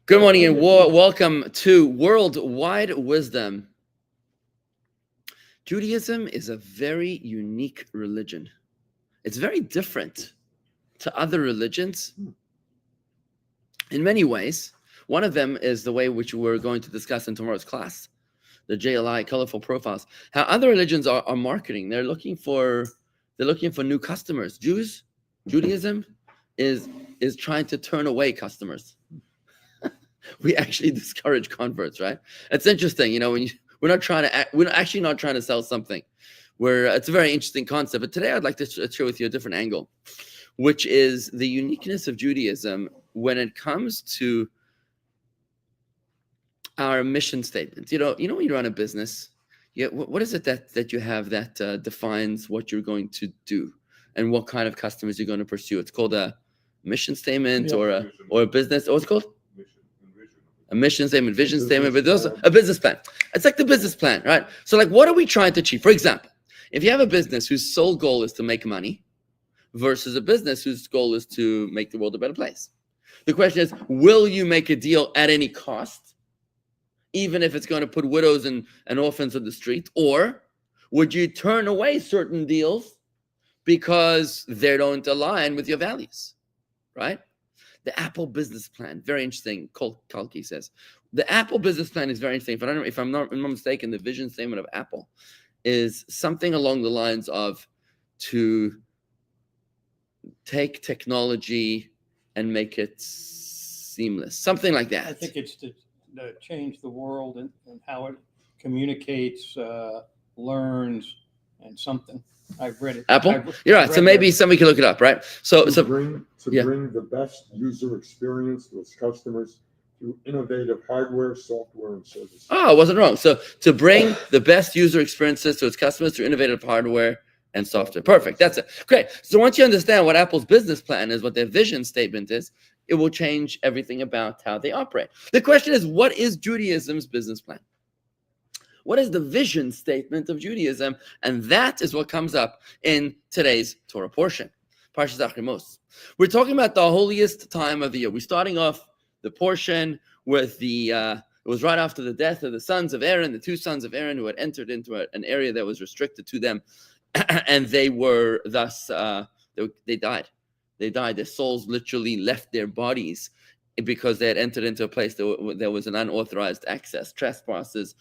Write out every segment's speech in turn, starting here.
Good morning and welcome to Worldwide Wisdom. Judaism is a very unique religion. It's very different to other religions in many ways. One of them is the way which we're going to discuss in tomorrow's class, the JLI, colorful profiles. How other religions are marketing. They're looking for new customers. Judaism is trying to turn away customers. We actually discourage converts, right? It's interesting, we're actually not trying to sell something. It's a very interesting concept. But today I'd like to share with you a different angle, which is the uniqueness of Judaism when it comes to our mission statement. When you run a business, what is it that you have that defines what you're going to do and what kind of customers you're going to pursue? It's called a mission statement or a business. What's it called? A mission statement, vision statement, but also a business plan. It's like the business plan, right? So what are we trying to achieve? For example, if you have a business whose sole goal is to make money versus a business whose goal is to make the world a better place. The question is, will you make a deal at any cost, even if it's going to put widows and orphans on the street? Or would you turn away certain deals because they don't align with your values, right? The Apple business plan, very interesting. Kalki says the Apple business plan is very interesting. If I'm not mistaken, the vision statement of Apple is something along the lines of to take technology and make it seamless, something like that. I think it's to change the world and how it communicates, learns, and something. I've read it. Apple? You're right. So maybe somebody can look it up, right? To bring the best user experience to its customers through innovative hardware, software, and services. Oh, I wasn't wrong. So to bring the best user experiences to its customers through innovative hardware and software. Perfect. That's it. Great. So once you understand what Apple's business plan is, what their vision statement is, it will change everything about how they operate. The question is, what is Judaism's business plan? What is the vision statement of Judaism? And that is what comes up in today's Torah portion, Parsha Acharei. We're talking about the holiest time of the year. We're starting off the portion with it was right after the death of the sons of Aaron, the two sons of Aaron who had entered into an area that was restricted to them. And they were thus, they died. They died. Their souls literally left their bodies because they had entered into a place that there was an unauthorized access. Trespassers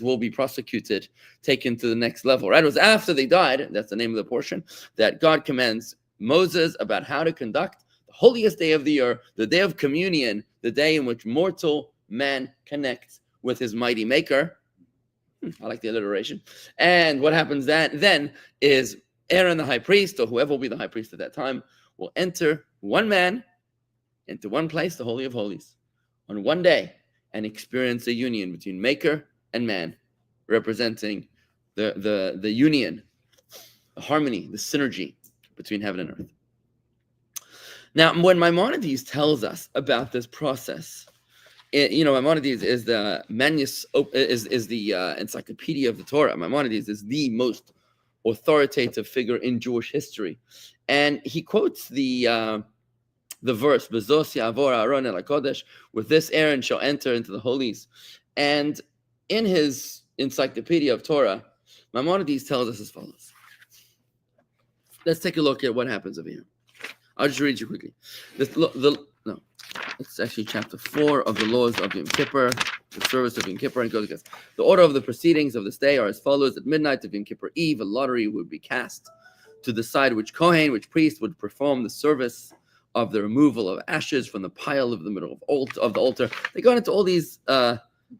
will be prosecuted, taken to the next level, right? It was after they died, that's the name of the portion, that God commands Moses about how to conduct the holiest day of the year, the day of communion, the day in which mortal man connects with his mighty maker. I like the alliteration. And what happens then is Aaron, the high priest, or whoever will be the high priest at that time, will enter one man into one place, the Holy of Holies, on one day, and experience a union between maker and man, representing the union, the harmony, the synergy between heaven and earth. Now, when Maimonides tells us about this process, Maimonides is the encyclopedia of the Torah. Maimonides is the most authoritative figure in Jewish history, and he quotes the verse, "Bezos ya'avor Aaron el HaKodesh," with this Aaron shall enter into the holies. And in his encyclopedia of Torah, Maimonides tells us as follows. Let's take a look at what happens over here. I'll just read you quickly. It's actually chapter 4 of the laws of Yom Kippur, the service of Yom Kippur, and it goes like this. The order of the proceedings of this day are as follows. At midnight of Yom Kippur Eve, a lottery would be cast to decide which Kohen, which priest would perform the service of the removal of ashes from the pile of the middle of the altar. They go into all these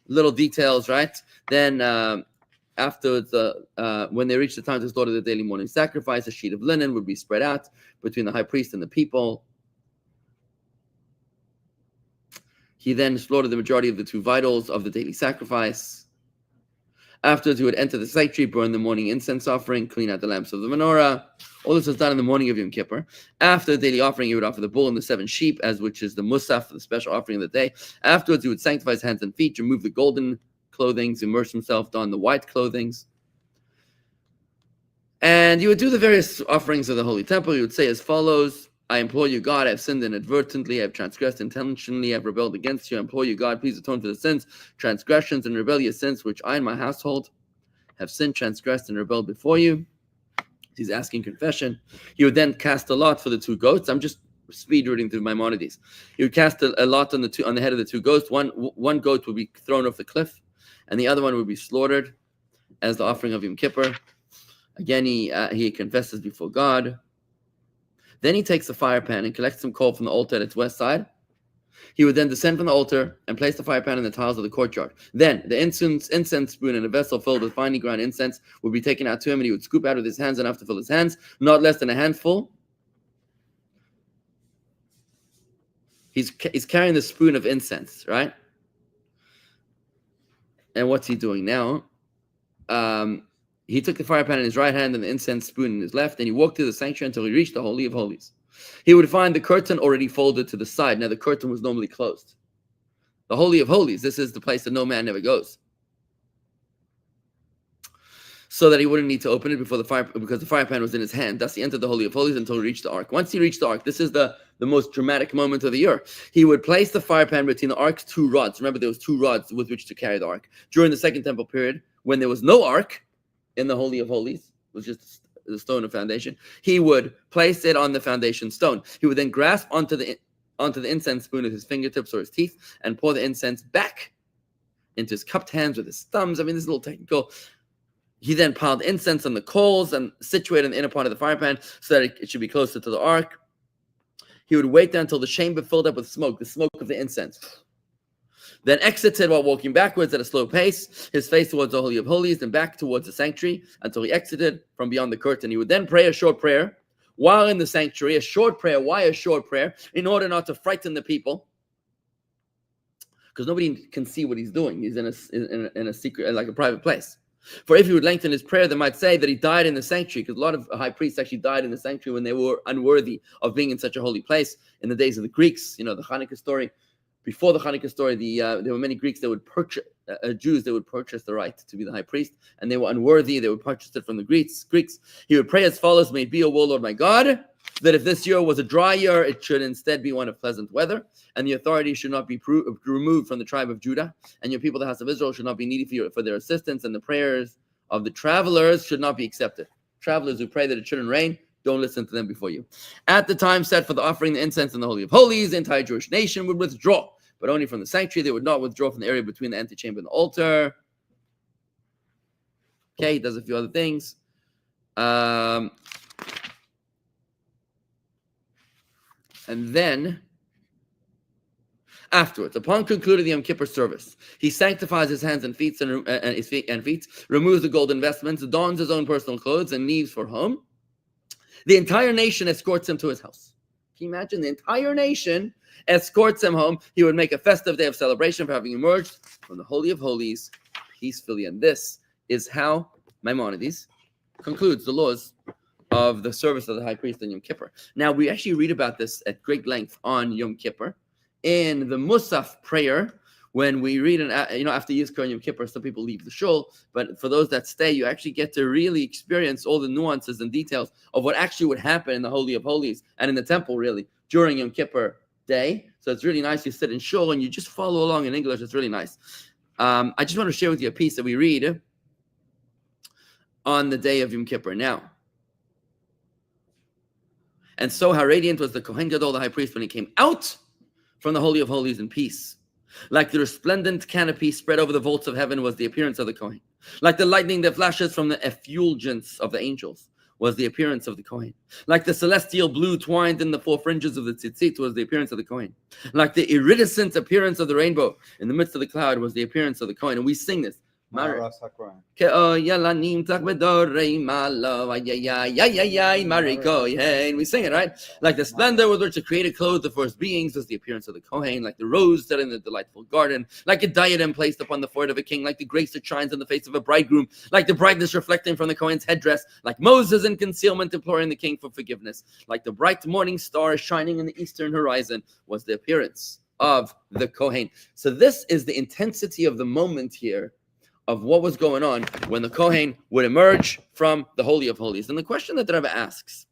little details, right? Then afterwards, when they reach the time to slaughter the daily morning sacrifice, a sheet of linen would be spread out between the high priest and the people. He then slaughtered the majority of the two vitals of the daily sacrifice. Afterwards, he would enter the sanctuary, burn the morning incense offering, clean out the lamps of the menorah. All this was done in the morning of Yom Kippur. After the daily offering, he would offer the bull and the 7 sheep, which is the musaf, the special offering of the day. Afterwards, he would sanctify his hands and feet, remove the golden clothings, immerse himself, don the white clothings. And he would do the various offerings of the Holy Temple. He would say as follows, I implore you, God, I have sinned inadvertently, I have transgressed intentionally, I have rebelled against you. I implore you, God, please atone for the sins, transgressions, and rebellious sins which I and my household have sinned, transgressed, and rebelled before you. He's asking confession. He would then cast a lot for the two goats. I'm just speed reading through Maimonides. He would cast a lot on the head of the two goats. One goat would be thrown off the cliff, and the other one would be slaughtered as the offering of Yom Kippur. Again, he confesses before God. Then he takes a fire pan and collects some coal from the altar at its west side. He would then descend from the altar and place the fire pan in the tiles of the courtyard. Then the incense spoon and a vessel filled with finely ground incense would be taken out to him, and he would scoop out with his hands enough to fill his hands, not less than a handful. He's carrying the spoon of incense, right? And what's he doing now? He took the fire pan in his right hand and the incense spoon in his left, and he walked through the sanctuary until he reached the Holy of Holies. He would find the curtain already folded to the side. Now, the curtain was normally closed. The Holy of Holies, this is the place that no man ever goes. So that he wouldn't need to open it because the fire pan was in his hand. Thus, he entered the Holy of Holies until he reached the ark. Once he reached the ark, this is the most dramatic moment of the year. He would place the fire pan between the ark's two rods. Remember, there was two rods with which to carry the ark. During the Second Temple period, when there was no ark in the Holy of Holies, it was just the stone of foundation, he would place it on the foundation stone. He would then grasp onto the incense spoon with his fingertips or his teeth and pour the incense back into his cupped hands with his thumbs. I mean, this is a little technical. He then piled incense on the coals and situated in the inner part of the fire pan so that it should be closer to the ark. He would wait there until the chamber filled up with smoke, the smoke of the incense. Then exited while walking backwards at a slow pace, his face towards the Holy of Holies and back towards the sanctuary until he exited from beyond the curtain. He would then pray a short prayer while in the sanctuary. A short prayer. Why a short prayer? In order not to frighten the people, because nobody can see what he's doing. He's in a secret, like a private place. For if he would lengthen his prayer, they might say that he died in the sanctuary, because a lot of high priests actually died in the sanctuary when they were unworthy of being in such a holy place in the days of the Greeks. You know, the Hanukkah story. Before the Hanukkah story, there were many Greeks that would purchase, Jews that would purchase the right to be the high priest, and they were unworthy. They would purchase it from the Greeks. He would pray as follows: "May it be, O Lord my God, that if this year was a dry year, it should instead be one of pleasant weather, and the authority should not be removed from the tribe of Judah, and your people, the house of Israel, should not be needy for their assistance, and the prayers of the travelers should not be accepted." Travelers who pray that it shouldn't rain, don't listen to them before you. At the time set for the offering the incense in the Holy of Holies, the entire Jewish nation would withdraw, but only from the sanctuary. They would not withdraw from the area between the antechamber and the altar. Okay, he does a few other things. And then, afterwards, upon concluding the Yom Kippur service, he sanctifies his hands and feet, removes the golden vestments, dons his own personal clothes, and leaves for home. The entire nation escorts him to his house. Can you imagine? The entire nation escorts him home. He would make a festive day of celebration for having emerged from the Holy of Holies peacefully. And this is how Maimonides concludes the laws of the service of the high priest on Yom Kippur. Now, we actually read about this at great length on Yom Kippur in the Musaf prayer. When we read, after Yizkor and Yom Kippur, some people leave the shul, but for those that stay, you actually get to really experience all the nuances and details of what actually would happen in the Holy of Holies and in the temple, really, during Yom Kippur day. So it's really nice. You sit in shul and you just follow along in English. It's really nice. I just want to share with you a piece that we read on the day of Yom Kippur. Now, and so how radiant was the Kohen Gadol, the high priest, when he came out from the Holy of Holies in peace. Like the resplendent canopy spread over the vaults of heaven was the appearance of the Kohen. Like the lightning that flashes from the effulgence of the angels was the appearance of the Kohen. Like the celestial blue twined in the four fringes of the tzitzit was the appearance of the Kohen. Like the iridescent appearance of the rainbow in the midst of the cloud was the appearance of the Kohen. And we sing this. And we sing it, right? Like the splendor with which the Creator clothed the first beings was the appearance of the Kohen. Like the rose set in the delightful garden. Like a diadem placed upon the forehead of a king. Like the grace that shines on the face of a bridegroom. Like the brightness reflecting from the Kohen's headdress. Like Moses in concealment imploring the king for forgiveness. Like the bright morning star shining in the eastern horizon was the appearance of the Kohen. So this is the intensity of the moment here of what was going on when the Kohen would emerge from the Holy of Holies. And the question that the Rebbe asks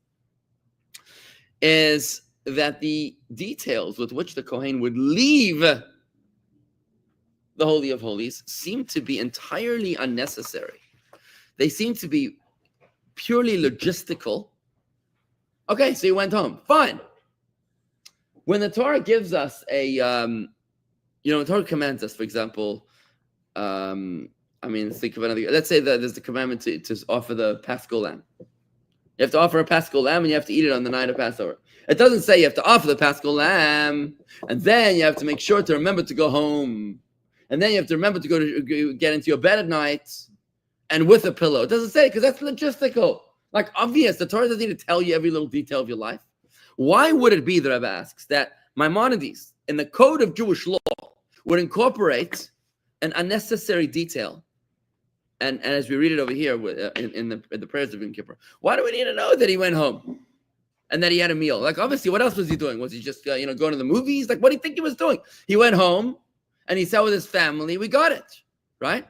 is, that the details with which the Kohen would leave the Holy of Holies seem to be entirely unnecessary. They seem to be purely logistical. Okay, so he went home. Fine. When the Torah gives us the Torah commands us, for example, think of another. Let's say that there's the commandment to offer the Paschal lamb. You have to offer a Paschal lamb, and you have to eat it on the night of Passover. It doesn't say you have to offer the Paschal lamb, and then you have to make sure to remember to go home, and then you have to remember to get into your bed at night, and with a pillow. It doesn't say, because that's logistical. Like, obvious, the Torah doesn't need to tell you every little detail of your life. Why would it be, the Rebbe asks, that Maimonides, in the code of Jewish law, would incorporate an unnecessary detail? And as we read it over here in the prayers of Yom Kippur, why do we need to know that he went home and that he had a meal? Like, obviously, what else was he doing? Was he just going to the movies? Like, what do you think he was doing? He went home and he sat with his family. We got it, right?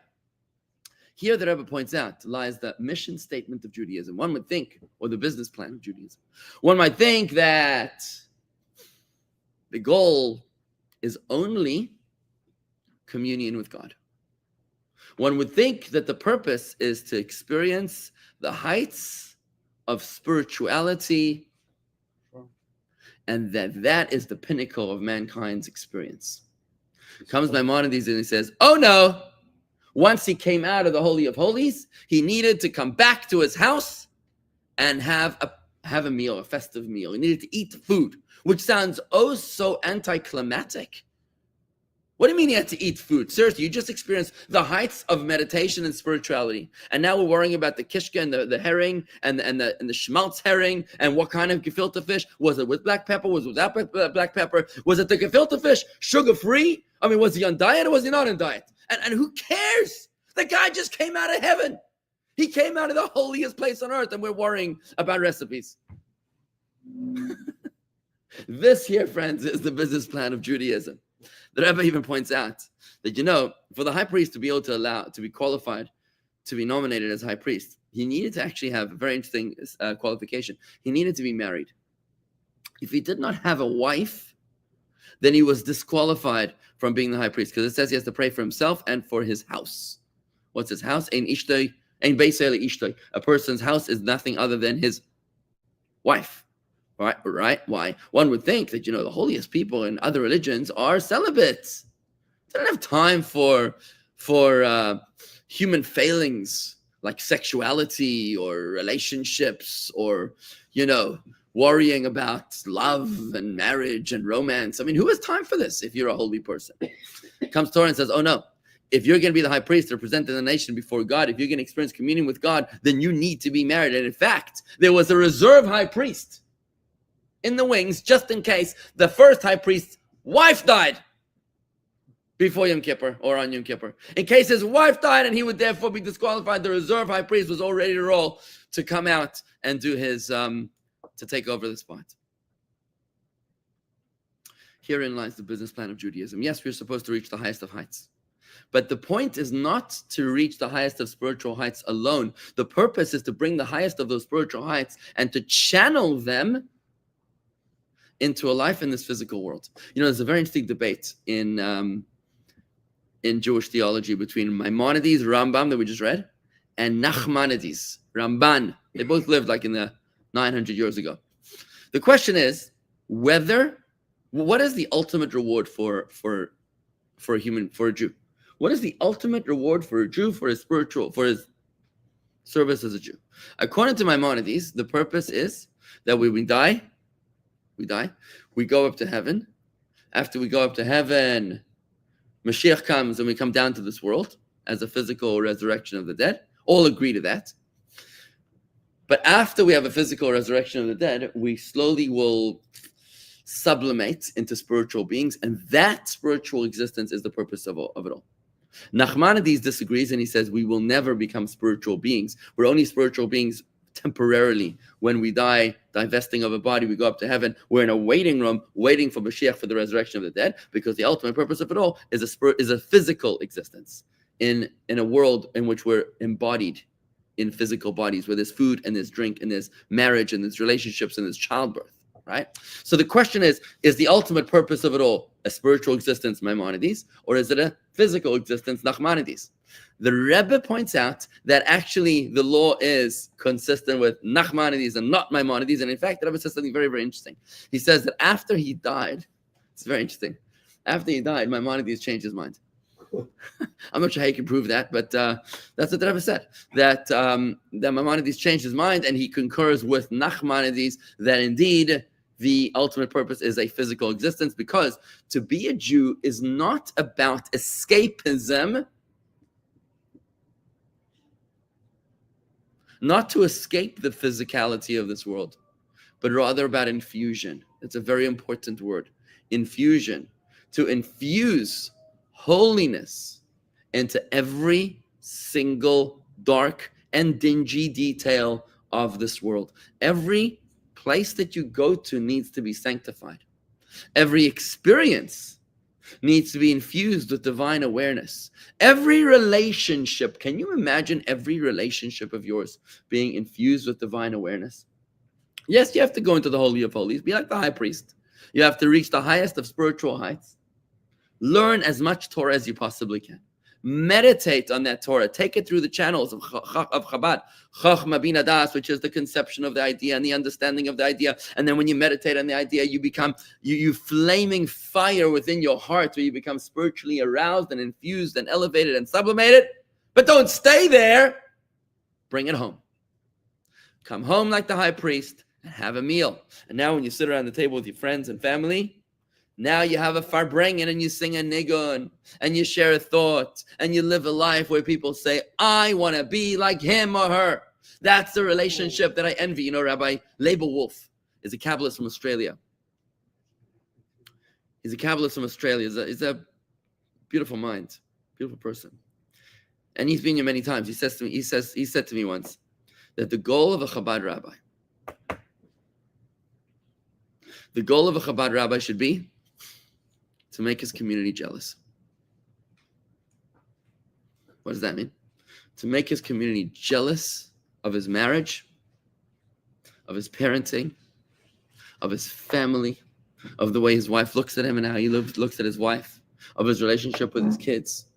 Here, the Rebbe points out, lies the mission statement of Judaism. One would think, or the business plan of Judaism, one might think that the goal is only communion with God. One would think that the purpose is to experience the heights of spirituality, and that is the pinnacle of mankind's experience. Comes Maimonides and he says, oh no, once he came out of the Holy of Holies, he needed to come back to his house and have a meal, a festive meal. He needed to eat food, which sounds oh so anticlimactic. What do you mean he had to eat food? Seriously, you just experienced the heights of meditation and spirituality, and now we're worrying about the kishka and the herring and the schmaltz herring and what kind of gefilte fish. Was it with black pepper? Was it without black pepper? Was it the gefilte fish sugar-free? I mean, was he on diet or was he not on diet? And who cares? The guy just came out of heaven. He came out of the holiest place on earth, and we're worrying about recipes. This here, friends, is the business plan of Judaism. The Rebbe even points out that, for the high priest to be able to be qualified to be nominated as high priest, he needed to actually have a very interesting qualification. He needed to be married. If he did not have a wife, then he was disqualified from being the high priest, because it says he has to pray for himself and for his house. What's his house? Ein beiseli ishtoi. A person's house is nothing other than his wife. Right? Why? One would think that, the holiest people in other religions are celibates. They don't have time for human failings like sexuality or relationships or, worrying about love and marriage and romance. I mean, who has time for this if you're a holy person? Comes Torah and says, oh no, if you're going to be the high priest representing the nation before God, if you're going to experience communion with God, then you need to be married. And in fact, there was a reserve high priest in the wings, just in case the first high priest's wife died before Yom Kippur or on Yom Kippur. In case his wife died and he would therefore be disqualified, the reserve high priest was all ready to roll to come out and do his, to take over the spot. Herein lies the business plan of Judaism. Yes, we're supposed to reach the highest of heights. But the point is not to reach the highest of spiritual heights alone. The purpose is to bring the highest of those spiritual heights and to channel them into a life in this physical world. There's a very interesting debate in Jewish theology between Maimonides, Rambam that we just read, and Nachmanides, Ramban. They both lived like in the 900 years ago. The question is what is the ultimate reward for a Jew? What is the ultimate reward for a Jew for his service as a Jew? According to Maimonides, the purpose is that when we die, we go up to heaven. After we go up to heaven, Mashiach comes and we come down to this world as a physical resurrection of the dead. All agree to that. But after we have a physical resurrection of the dead, we slowly will sublimate into spiritual beings, and that spiritual existence is the purpose of it all. Nachmanides disagrees, and he says we will never become spiritual beings. We're only spiritual beings temporarily. When we die, divesting of a body, we go up to heaven. We're in a waiting room, waiting for Mashiach for the resurrection of the dead, because the ultimate purpose of it all is a physical existence in a world in which we're embodied in physical bodies, where there's food and there's drink and there's marriage and there's relationships and there's childbirth. right? So the question is the ultimate purpose of it all a spiritual existence, Maimonides, or is it a physical existence, Nachmanides? The Rebbe points out that actually the law is consistent with Nachmanides and not Maimonides. And in fact, the Rebbe says something very, very interesting. He says that after he died, it's very interesting. After he died, Maimonides changed his mind. I'm not sure how you can prove that, but that's what the Rebbe said. That Maimonides changed his mind, and he concurs with Nachmanides that indeed the ultimate purpose is a physical existence, because to be a Jew is not about escapism, not to escape the physicality of this world, but rather about infusion. It's a very important word. Infusion. To infuse holiness into every single dark and dingy detail of this world. Every place that you go to needs to be sanctified. Every experience needs to be infused with divine awareness. Every relationship, can you imagine every relationship of yours being infused with divine awareness? Yes, you have to go into the Holy of Holies, be like the high priest. You have to reach the highest of spiritual heights. Learn as much Torah as you possibly can. Meditate on that Torah. Take it through the channels of Chabad, Chachma Bina Das, which is the conception of the idea and the understanding of the idea. And then when you meditate on the idea, you become you flaming fire within your heart, where you become spiritually aroused and infused and elevated and sublimated. But don't stay there. Bring it home. Come home like the high priest and have a meal. And now when you sit around the table with your friends and family, now you have a farbrengen and you sing a nigun and you share a thought and you live a life where people say, I want to be like him or her. That's the relationship that I envy. You know, Rabbi Label Wolf is a Kabbalist from Australia. He's a Kabbalist from Australia. He's a beautiful mind, beautiful person. And he's been here many times. He said to me once that the goal of a Chabad rabbi should be to make his community jealous. What does that mean? To make his community jealous of his marriage, of his parenting, of his family, of the way his wife looks at him and how he looks at his wife, of his relationship with his kids.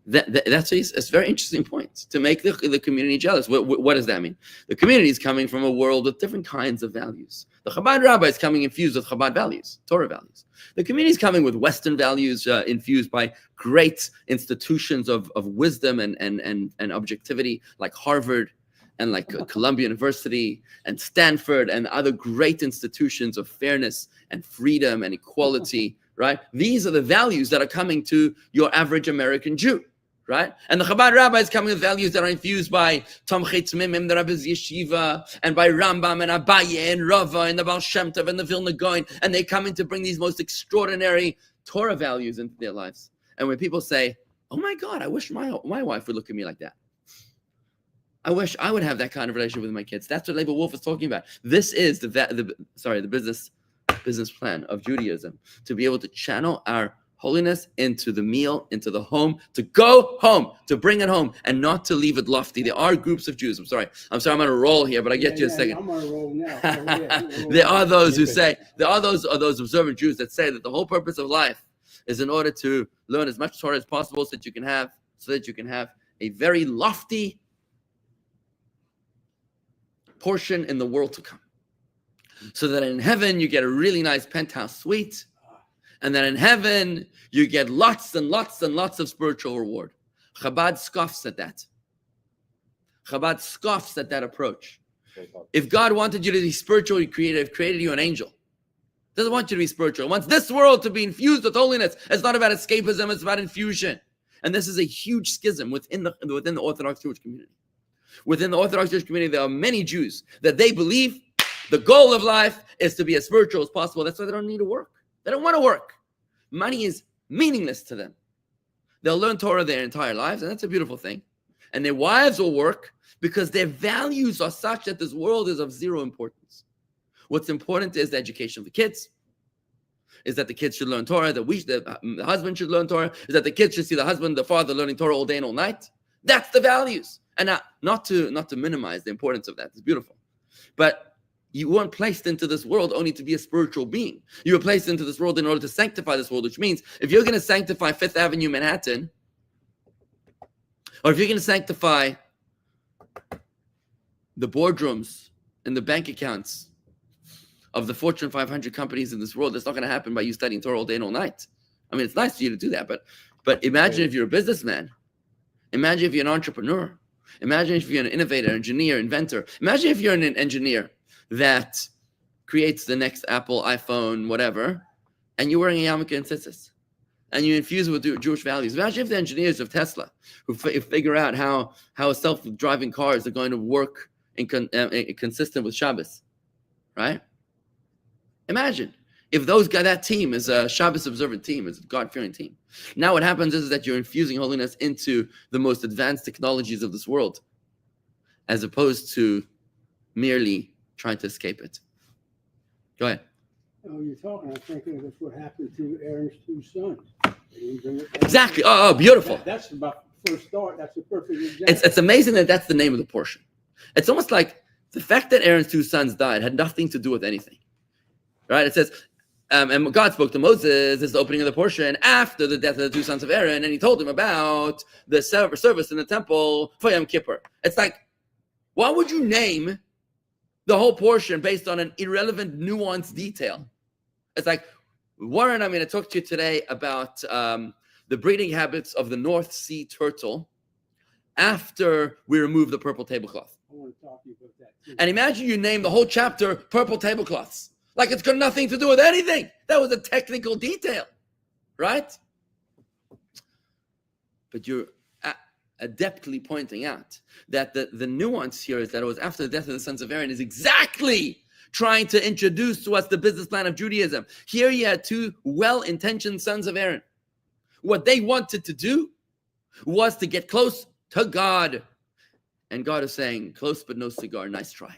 It's a very interesting point, to make the community jealous. What does that mean? The community is coming from a world with different kinds of values. The Chabad rabbi is coming infused with Chabad values, Torah values. The community is coming with Western values infused by great institutions of wisdom and objectivity, like Harvard and like Columbia University and Stanford and other great institutions of fairness and freedom and equality, right? These are the values that are coming to your average American Jew. Right? And the Chabad rabbi is coming with values that are infused by Tomchei Tzmimim, the Rebbe's Yeshiva, and by Rambam and Abaye and Rava and the Baal Shem Tov and the Vilna Gaon, and they come in to bring these most extraordinary Torah values into their lives. And when people say, "Oh my God, I wish my wife would look at me like that. I wish I would have that kind of relationship with my kids." That's what Labor Wolf is talking about. This is the business plan of Judaism, to be able to channel our holiness into the meal, into the home, to go home, to bring it home, and not to leave it lofty. There are groups of Jews. I'm sorry, I'm on a roll here, but I get you in a second. I'm on a roll now. There are those who say, there are those observant Jews that say that the whole purpose of life is in order to learn as much Torah as possible, so that you can have a very lofty portion in the world to come. So that in heaven you get a really nice penthouse suite, and then in heaven, you get lots and lots and lots of spiritual reward. Chabad scoffs at that. Chabad scoffs at that approach. If God wanted you to be spiritually creative, created you an angel. Doesn't want you to be spiritual. He wants this world to be infused with holiness. It's not about escapism, it's about infusion. And this is a huge schism within the Orthodox Jewish community. Within the Orthodox Jewish community, there are many Jews that they believe the goal of life is to be as spiritual as possible. That's why they don't need to work. They don't want to work. Money is meaningless to them. They'll learn Torah their entire lives, and that's a beautiful thing. And their wives will work because their values are such that this world is of zero importance. What's important is the education of the kids, is that the kids should learn Torah, that the husband should learn Torah, is that the kids should see the husband, the father learning Torah all day and all night. That's the values. And not to minimize the importance of that. It's beautiful. But You weren't placed into this world only to be a spiritual being. You were placed into this world in order to sanctify this world, which means if you're going to sanctify Fifth Avenue, Manhattan, or if you're going to sanctify the boardrooms and the bank accounts of the Fortune 500 companies in this world, that's not going to happen by you studying Torah all day and all night. I mean, it's nice for you to do that, but imagine if you're a businessman. Imagine if you're an entrepreneur. Imagine if you're an innovator, engineer, inventor. Imagine if you're an engineer that creates the next Apple, iPhone, whatever, and you're wearing a yarmulke and tzitzis, and you infuse it with Jewish values. Imagine if the engineers of Tesla, who figure out how self-driving cars are going to work consistent with Shabbos, right? Imagine if that team is a Shabbos observant team, is a God-fearing team. Now what happens is that you're infusing holiness into the most advanced technologies of this world, as opposed to merely trying to escape it. Go ahead. Oh, you're talking, I'm thinking of what happened to Aaron's two sons. Exactly. Oh, beautiful. That's about first start. That's a perfect example. It's amazing that that's the name of the portion. It's almost like the fact that Aaron's two sons died had nothing to do with anything. Right? It says, and God spoke to Moses, this is the opening of the portion, after the death of the two sons of Aaron, and he told him about the service in the temple for Yom Kippur. It's like, why would you name the whole portion based on an irrelevant, nuanced detail? It's like, Warren, I'm going to talk to you today about the breeding habits of the North Sea turtle after we remove the purple tablecloth. I want to talk to you about that too. And imagine you name the whole chapter purple tablecloths. Like it's got nothing to do with anything. That was a technical detail, right? But you're adeptly pointing out that the nuance here is that it was after the death of the sons of Aaron is exactly trying to introduce to us the business plan of Judaism. Here you had two well-intentioned sons of Aaron. What they wanted to do was to get close to God. And God is saying, close but no cigar, nice try.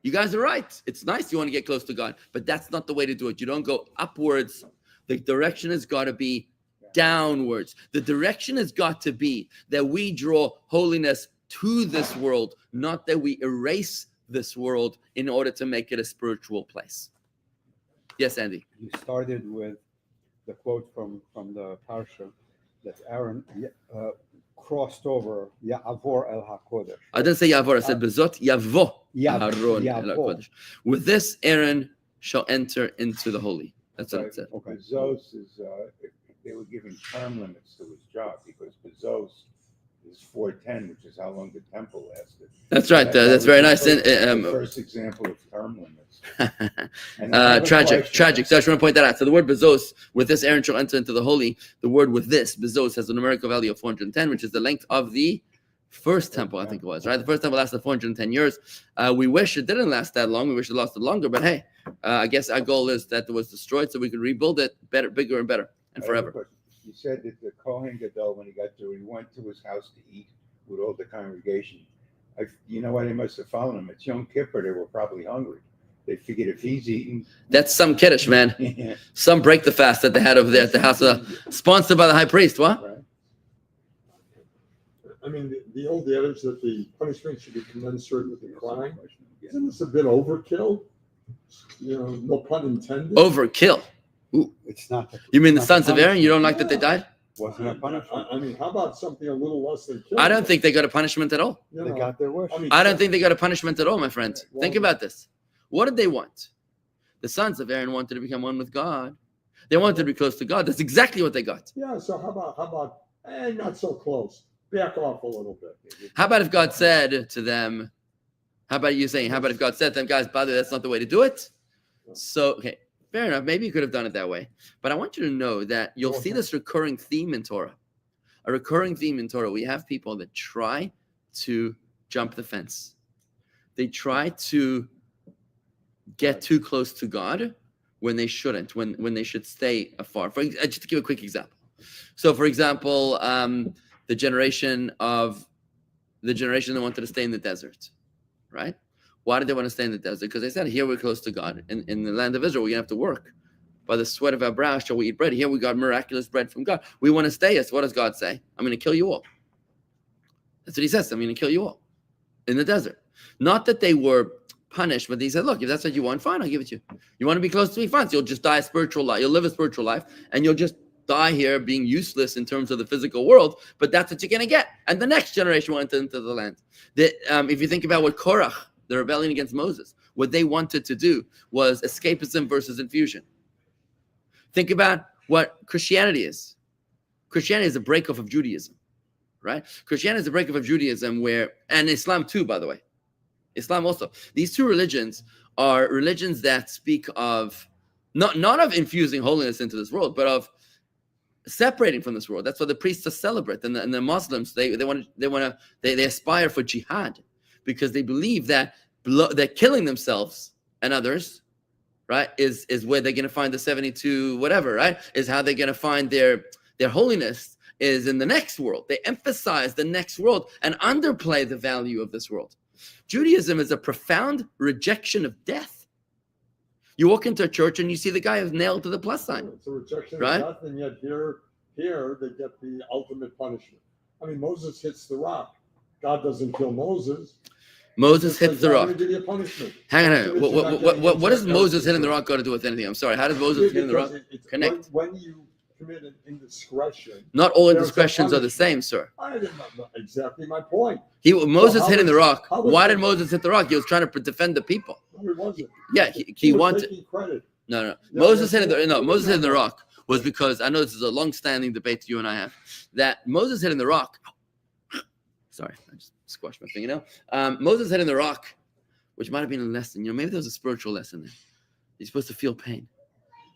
You guys are right. It's nice you want to get close to God, but that's not the way to do it. You don't go upwards. The direction has got to be downwards. The direction has got to be that we draw holiness to this world, not that we erase this world in order to make it a spiritual place. Yes, Andy. You started with the quote from the Parsha that Aaron crossed over Ya'avor el HaKodesh. I didn't say Yavor, I said Bezot Yavo Aharon el Yavo. HaKodesh. With this, Aaron shall enter into the holy. That's what it said. Okay. Bezos is, they were giving term limits to his job because Bezos is 410, which is how long the temple lasted. That's right. That's was very the nice. first example of term limits. Tragic. So I just want to point that out. So the word bezos, with this Aaron shall enter into the holy. The word with this, bezos, has a numerical value of 410, which is the length of the first temple, I think it was, right? The first temple lasted 410 years. We wish it didn't last that long. We wish it lasted longer, but hey, I guess our goal is that it was destroyed so we could rebuild it better, bigger and better, and forever. You said that the Kohen Gadol, when he got to, he went to his house to eat with all the congregation. You know why they must have followed him? It's Yom Kippur. They were probably hungry. They figured if he's eating, That's some kiddush, man. Some break the fast that they had over there at the house, sponsored by the high priest. What? right? I mean, the old adage that the punishment should be commensurate with the crime. Isn't this a bit overkill? You know, no pun intended. Overkill. It's not. You mean the sons of Aaron? You don't like that they died? Wasn't a punishment. I mean, how about something a little less than killing? I don't think they got a punishment at all. You They know, got their wish. I mean, I don't think they got a punishment at all, my friend. Well- Think about this. What did they want? The sons of Aaron wanted to become one with God. They wanted to be close to God. That's exactly what they got. Yeah. So how about not so close? Back off a little bit. How about if God said to them, how about you saying, how about if God said to them, guys, by the way, that's not the way to do it? So, okay, fair enough. Maybe you could have done it that way. But I want you to know that you'll see this recurring theme in Torah. A recurring theme in Torah. We have people that try to jump the fence. They try to get too close to God when they shouldn't, when they should stay afar. Just to give a quick example. So, for example, the generation that wanted to stay in the desert, right? Why did they want to stay in the desert? Because they said, here we're close to God. In the land of Israel, we're going to have to work. By the sweat of our brow shall we eat bread. Here we got miraculous bread from God. We want to stay. So what does God say? I'm going to kill you all. That's what he says. I'm going to kill you all in the desert. Not that they were punished, but he said, look, if that's what you want, fine, I'll give it to you. You want to be close to me, fine. So you'll just die a spiritual life. You'll live a spiritual life, and you'll just die here being useless in terms of the physical world, but that's what you're going to get. And the next generation went into the land. If you think about what Korach, the rebellion against Moses, what they wanted to do was escapism versus infusion. Think about what Christianity is. Christianity is a breakoff of Judaism, right? Christianity is a breakoff of Judaism and Islam too, by the way. Islam also. These two religions are religions that speak of, not of infusing holiness into this world, but of separating from this world. That's what the priests celebrate, and the Muslims they aspire for jihad, because they believe that killing themselves and others, right, is where they're going to find the 72 whatever, right, is how they're going to find their holiness is in the next world. They emphasize the next world and underplay the value of this world. Judaism is a profound rejection of death. You walk into a church and you see the guy who's nailed to the plus sign. It's a rejection right? of death, and yet here they get the ultimate punishment. I mean, Moses hits the rock. God doesn't kill Moses. Moses hits the rock. Give you a punishment. Hang on. What does Moses hitting the rock got to do with anything? I'm sorry. How does Moses hitting the rock connect? When you commit an indiscretion. Not all there's a indiscretions are the punishment. same, sir. I didn't know exactly my point. Moses how hitting the was- rock. how was Why that- did Moses hit the rock? He was trying to defend the people. No, it wasn't. Yeah, he was wanted. taking credit. No. Yeah, Moses yeah, hitting yeah. Moses hitting the rock was because I know this is a long-standing debate you and I have, that Moses hitting the rock. Sorry, I just squashed my finger now. Moses hitting the rock, which might have been a lesson. Maybe there was a spiritual lesson there. You're supposed to feel pain.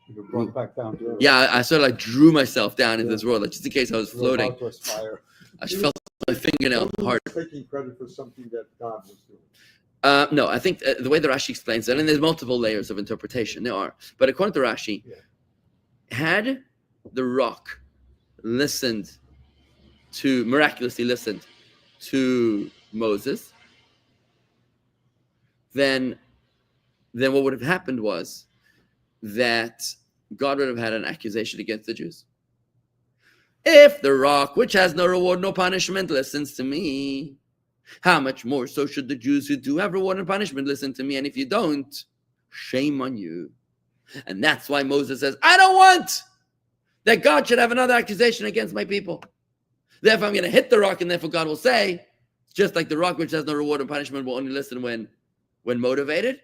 You were brought back down to earth. Yeah, I sort of like drew myself down into this world, like just in case I was You were floating. about to aspire. I just felt my fingernail Moses hard. was taking credit for something that God was doing. No, I think the way that Rashi explains it, and there's multiple layers of interpretation, there are. But according to Rashi, had the rock miraculously listened to Moses, then what would have happened was that God would have had an accusation against the Jews. If the rock, which has no reward, no punishment, listens to me, how much more so should the Jews who do have reward and punishment listen to me? And if you don't, shame on you. And that's why Moses says, I don't want that God should have another accusation against my people. Therefore, I'm going to hit the rock, and therefore God will say, just like the rock which has no reward and punishment will only listen when motivated.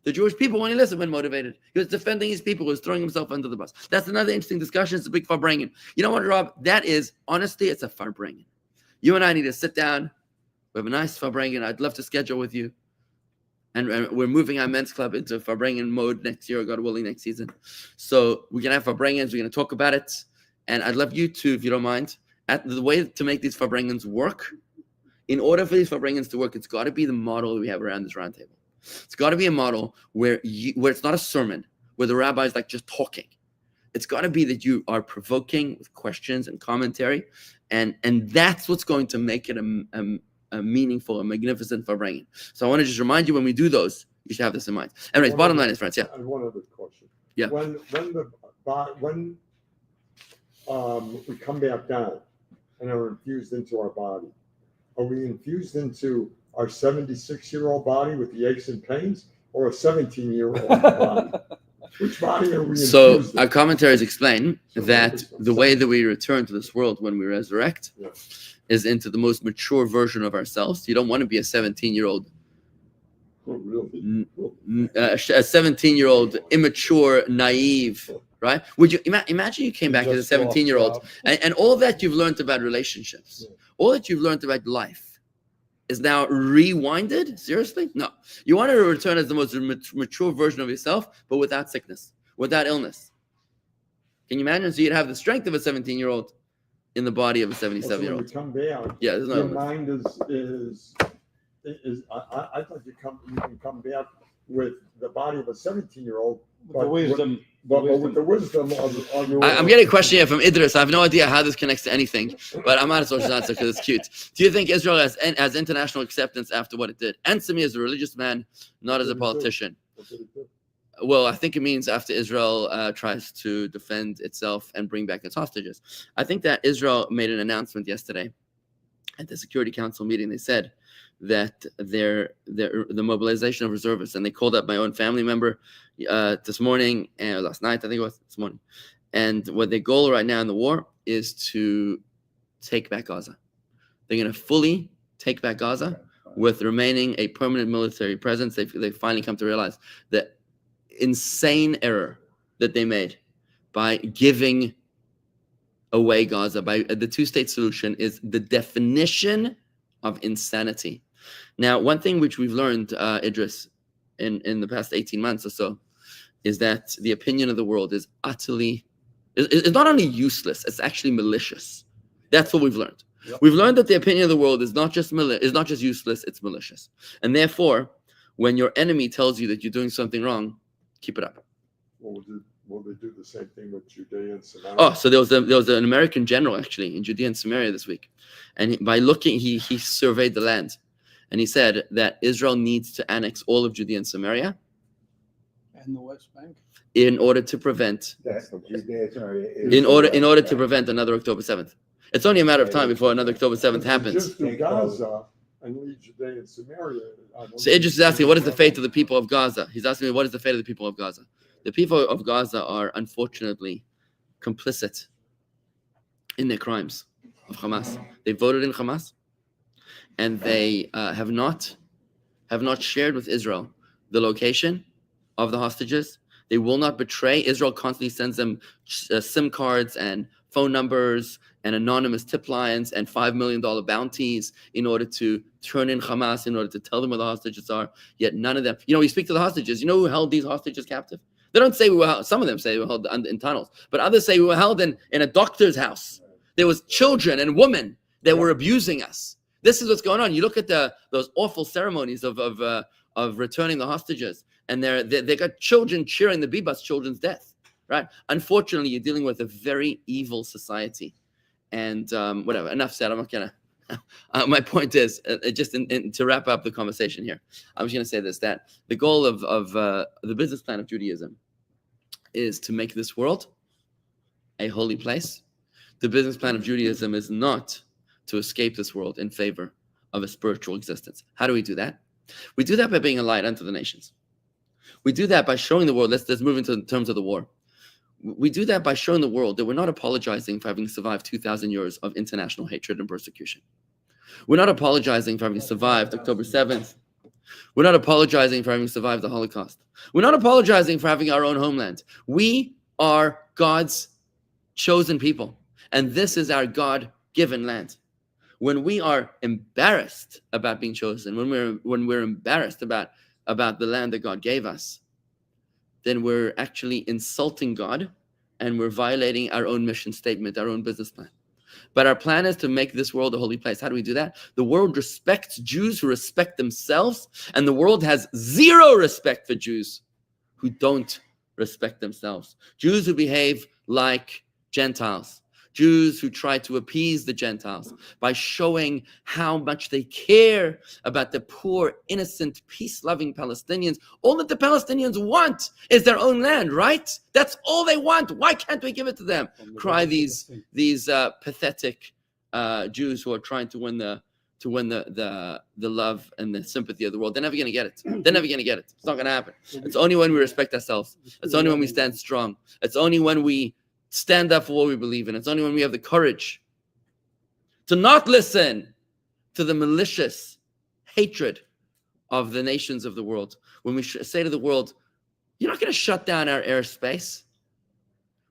The Jewish people only listen when motivated. He was defending his people. He was throwing himself under the bus. That's another interesting discussion. It's a big farbrengen. You know what, Rob? That is, honestly, it's a farbrengen. You and I need to sit down. We have a nice farbrengen. I'd love to schedule with you. And we're moving our men's club into farbrengen mode next year, God willing, next season. So we're going to have farbrengens. We're going to talk about it. And I'd love you to, if you don't mind, the way to make these farbrengens work. In order for these farbrengens to work, it's got to be the model we have around this round table. It's got to be a model where it's not a sermon, where the rabbi is like just talking. It's got to be that you are provoking with questions and commentary, and that's what's going to make it a meaningful, a magnificent farbrengen. So I want to just remind you, when we do those, you should have this in mind. Anyways, bottom line is, friends, yeah. And one other question. Yeah. When we come back down and are infused into our body, are we infused into our 76-year-old body with the aches and pains, or a 17-year-old body? Which body are we So infused our in? commentaries explain So that the way that we return to this world when we resurrect Yeah. is into the most mature version of ourselves. You don't want to be a 17-year-old, Oh, really? a 17-year-old immature, naive, right? Would you imagine you came back as a 17-year-old and all that you've learned about relationships, all that you've learned about life is now rewinded? Seriously? No. You want to return as the most mature version of yourself, but without sickness, without illness. Can you imagine? So you'd have the strength of a 17-year-old in the body of a So when 77-year-old. you come back, Yeah, there's no your illness. mind is I thought you can come back with the body of a 17-year-old, The wisdom. but with the wisdom of your. I'm getting a question here from Idris. I have no idea how this connects to anything, but I might as well just answer because it's cute. Do you think Israel has international acceptance after what it did? Answer me as a religious man, not as a politician. Well, I think it means after Israel tries to defend itself and bring back its hostages. I think that Israel made an announcement yesterday at the Security Council meeting, they said that the mobilization of reservists, and they called up my own family member this morning and last night, I think it was this morning, and what their goal right now in the war is to take back Gaza. They're going to fully take back Gaza with remaining a permanent military presence. They finally come to realize the insane error that they made by giving away Gaza. By the two-state solution is the definition of insanity. Now, one thing which we've learned, Idris, in the past 18 months or so, is that the opinion of the world is utterly, it's not only useless, it's actually malicious. That's what we've learned. Yep. We've learned that the opinion of the world is not just useless, it's malicious. And therefore, when your enemy tells you that you're doing something wrong, keep it up. Will they do the same thing with Judea and Samaria? Oh, so there was an American general actually in Judea and Samaria this week, and he surveyed the land, and he said that Israel needs to annex all of Judea and Samaria And the West Bank. in order to prevent That's Judea, sorry, in order to prevent another October 7th. It's only a matter of time before another October 7th If you happens. Just do Gaza and leave Judea and Samaria. So Idris is asking, what is the fate of the people of Gaza? He's asking me, what is the fate of the people of Gaza? The people of Gaza are unfortunately complicit in their crimes of Hamas. They voted in Hamas, and they have not shared with Israel the location of the hostages. They will not betray. Israel constantly sends them SIM cards and phone numbers and anonymous tip lines and $5 million bounties in order to turn in Hamas, in order to tell them where the hostages are. Yet none of them, we speak to the hostages. You know who held these hostages captive? They don't say we were held. Some of them say we were held in tunnels, but others say we were held in a doctor's house. There was children and women that were abusing us. This is what's going on. You look at those awful ceremonies of returning the hostages, and they got children cheering the Bibas children's death. Right? Unfortunately, you're dealing with a very evil society. And whatever. Enough said. I'm not gonna. My point is, just to wrap up the conversation here, I was going to say this: that the goal of the business plan of Judaism is to make this world a holy place. The business plan of Judaism is not to escape this world in favor of a spiritual existence. How do we do that? We do that by being a light unto the nations. We do that by showing the world. Let's move into terms of the war. We do that by showing the world that we're not apologizing for having survived 2,000 years of international hatred and persecution. We're not apologizing for having survived October 7th. We're not apologizing for having survived the Holocaust. We're not apologizing for having our own homeland. We are God's chosen people, and this is our God-given land. When we are embarrassed about being chosen, when we're embarrassed about the land that God gave us, then we're actually insulting God, and we're violating our own mission statement, our own business plan. But our plan is to make this world a holy place. How do we do that? The world respects Jews who respect themselves, and the world has zero respect for Jews who don't respect themselves. Jews who behave like Gentiles. Jews who try to appease the Gentiles by showing how much they care about the poor, innocent, peace-loving Palestinians. All that the Palestinians want is their own land, right? That's all they want. Why can't we give it to them? Cry these pathetic Jews who are trying to win the love and the sympathy of the world. They're never going to get it. They're never going to get it. It's not going to happen. It's only when we respect ourselves. It's only when we stand strong. It's only when we stand up for what we believe in. It's only when we have the courage to not listen to the malicious hatred of the nations of the world. When we say to the world, you're not going to shut down our airspace.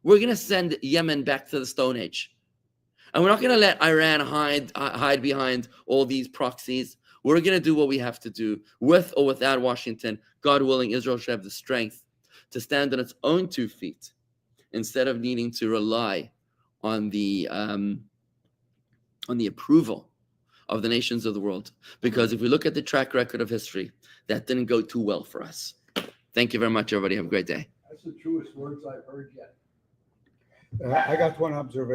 We're going to send Yemen back to the Stone Age. And we're not going to let Iran hide behind all these proxies. We're going to do what we have to do with or without Washington. God willing, Israel should have the strength to stand on its own 2 feet, instead of needing to rely on the approval of the nations of the world. Because if we look at the track record of history, that didn't go too well for us. Thank you very much, everybody. Have a great day. That's the truest words I've heard yet. I got one observation.